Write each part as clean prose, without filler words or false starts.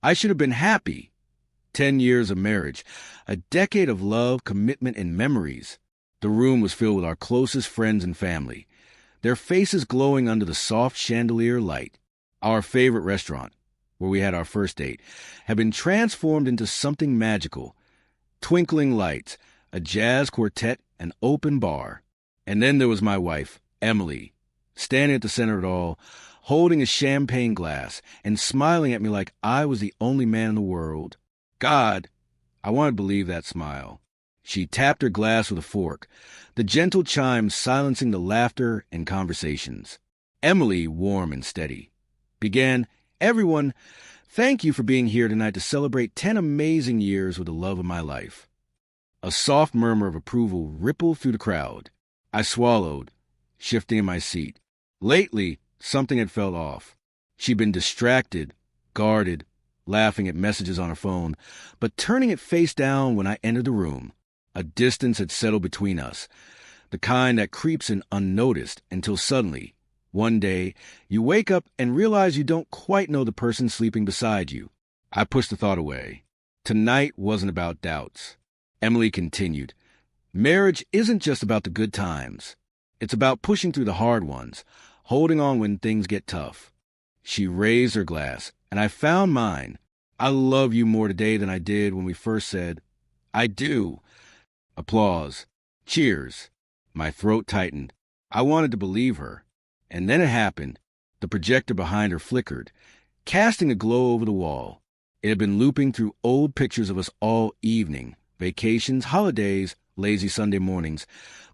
I should have been happy. 10 years of marriage, a decade of love, commitment, and memories. The room was filled with our closest friends and family, their faces glowing under the soft chandelier light. Our favorite restaurant, where we had our first date, had been transformed into something magical. Twinkling lights, a jazz quartet, an open bar. And then there was my wife, Emily, standing at the center of it all, holding a champagne glass and smiling at me like I was the only man in the world. God, I wanted to believe that smile. She tapped her glass with a fork, the gentle chimes silencing the laughter and conversations. Emily, warm and steady, began, "Everyone, thank you for being here tonight to celebrate 10 amazing years with the love of my life." A soft murmur of approval rippled through the crowd. I swallowed, shifting in my seat. Lately, something had felt off. She'd been distracted, guarded, laughing at messages on her phone, but turning it face down when I entered the room. A distance had settled between us, the kind that creeps in unnoticed until suddenly, one day, you wake up and realize you don't quite know the person sleeping beside you. I pushed the thought away. Tonight wasn't about doubts. Emily continued, "Marriage isn't just about the good times. It's about pushing through the hard ones, holding on when things get tough." She raised her glass, and I found mine. "I love you more today than I did when we first said, 'I do.'" Applause. Cheers. My throat tightened. I wanted to believe her. And then it happened. The projector behind her flickered, casting a glow over the wall. It had been looping through old pictures of us all evening, vacations, holidays, lazy Sunday mornings.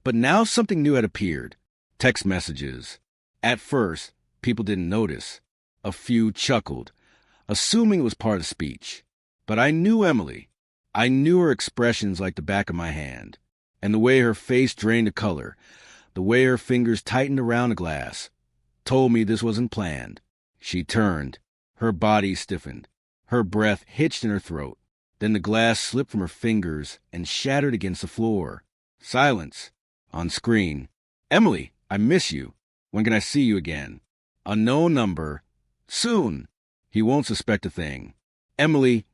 But now something new had appeared. Text messages. At first, people didn't notice. A few chuckled, assuming it was part of speech. But I knew Emily. I knew her expressions like the back of my hand, and the way her face drained the color, the way her fingers tightened around the glass, told me this wasn't planned. She turned. Her body stiffened. Her breath hitched in her throat. Then the glass slipped from her fingers and shattered against the floor. Silence. On screen. "Emily, I miss you. When can I see you again?" Unknown number. "Soon. He won't suspect a thing." "Emily,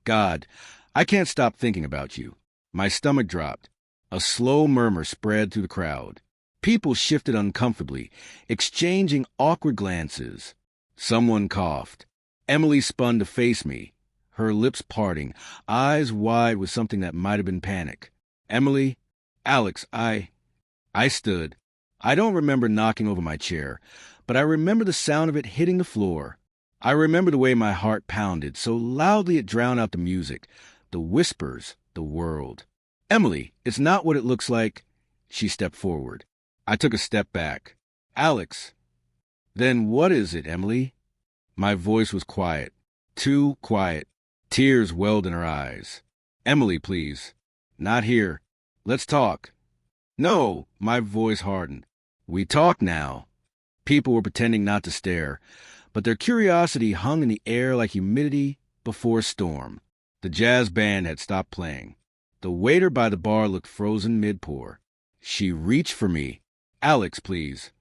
God, I can't stop thinking about you." My stomach dropped. A slow murmur spread through the crowd. People shifted uncomfortably, exchanging awkward glances. Someone coughed. Emily spun to face me, her lips parting, eyes wide with something that might have been panic. "Emily, Alex, I stood. I don't remember knocking over my chair, but I remember the sound of it hitting the floor. I remember the way my heart pounded, so loudly it drowned out the music, the whispers, the world. "Emily, it's not what it looks like." She stepped forward. I took a step back. "Alex." "Then what is it, Emily?" My voice was quiet, too quiet. Tears welled in her eyes. "Emily, please." "Not here. Let's talk." "No." My voice hardened. "We talk now." People were pretending not to stare, but their curiosity hung in the air like humidity before a storm. The jazz band had stopped playing. The waiter by the bar looked frozen mid-pour. She reached for me. "Alex, please."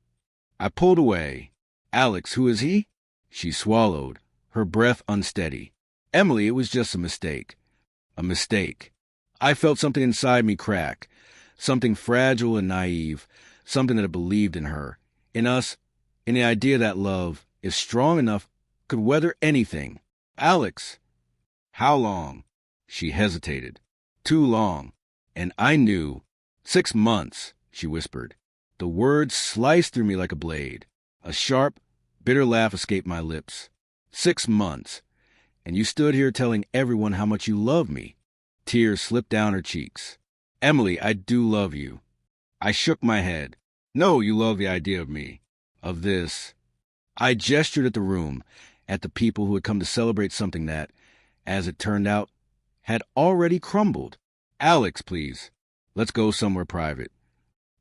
I pulled away. "Alex, who is he?" She swallowed, her breath unsteady. "Emily, it was just a mistake." A mistake. I felt something inside me crack, something fragile and naive, something that had believed in her, in us, in the idea that love, if strong enough, could weather anything. "Alex." "How long?" She hesitated. "Too long." And I knew. "6 months," she whispered. The words sliced through me like a blade. A sharp, bitter laugh escaped my lips. 6 months. And you stood here telling everyone how much you love me. Tears slipped down her cheeks. "Emily, I do love you." I shook my head. "No, you love the idea of me. Of this." I gestured at the room, at the people who had come to celebrate something that, as it turned out, had already crumbled. "Alex, please. Let's go somewhere private."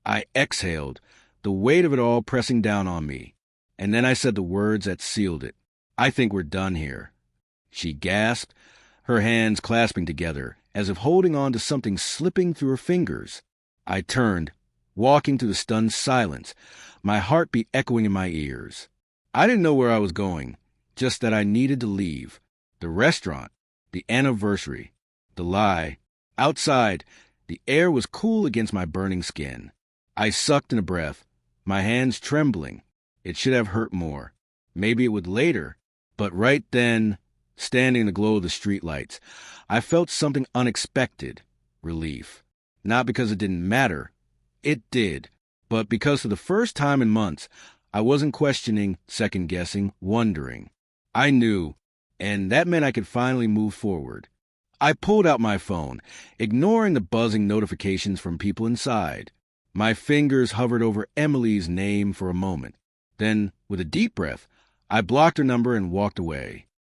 I exhaled, the weight of it all pressing down on me. And then I said the words that sealed it. "I think we're done here." She gasped, her hands clasping together, as if holding on to something slipping through her fingers. I turned, walking through the stunned silence, my heartbeat echoing in my ears. I didn't know where I was going, just that I needed to leave. The restaurant, the anniversary, the lie. Outside, the air was cool against my burning skin. I sucked in a breath, my hands trembling. It should have hurt more. Maybe it would later, but right then, standing in the glow of the streetlights, I felt something unexpected, relief. Not because it didn't matter. It did. But because for the first time in months, I wasn't questioning, second-guessing, wondering. I knew, and that meant I could finally move forward. I pulled out my phone, ignoring the buzzing notifications from people inside. My fingers hovered over Emily's name for a moment. Then, with a deep breath, I blocked her number and walked away.